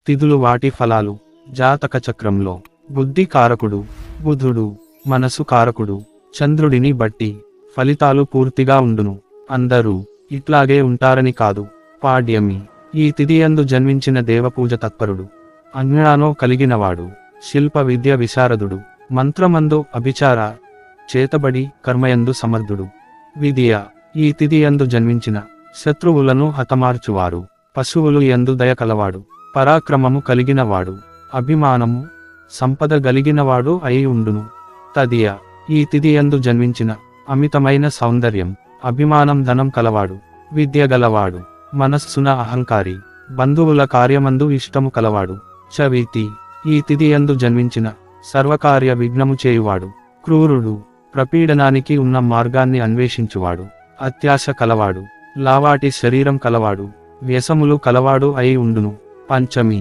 తిథులు వాటి ఫలాలు. జాతక చక్రంలో బుద్ధి కారకుడు బుధుడు, మనసు కారకుడు చంద్రుడిని బట్టి ఫలితాలు పూర్తిగా ఉండును. అందరూ ఇట్లాగే ఉంటారని కాదు. పాడ్యమి, ఈ తిథియందు జన్మించిన దేవపూజ తత్పరుడు, అజ్ఞానో కలిగినవాడు, శిల్ప విద్య విశారదుడు, మంత్రమందు అభిచార చేతబడి కర్మయందు సమర్థుడు. విద్య, ఈ తిథియందు జన్మించిన శత్రువులను హతమార్చువారు, పశువులు యందు దయ కలవాడు, పరాక్రమము కలిగినవాడు, అభిమానము సంపద గలిగినవాడు అయి ఉండును. తదియ, ఈ తిథియందు జన్మించిన అమితమైన సౌందర్యం, అభిమానం ధనం కలవాడు, విద్య గలవాడు, మనస్సున అహంకారి, బంధువుల కార్యమందు ఇష్టము కలవాడు. చవితి, ఈ తిథియందు జన్మించిన సర్వకార్య విఘ్నము చేయువాడు, క్రూరుడు, ప్రపీడనానికి ఉన్న మార్గాన్ని అన్వేషించువాడు, అత్యాశ కలవాడు, లావాటి శరీరం కలవాడు, వ్యసములు కలవాడు అయి ఉండును. పంచమి,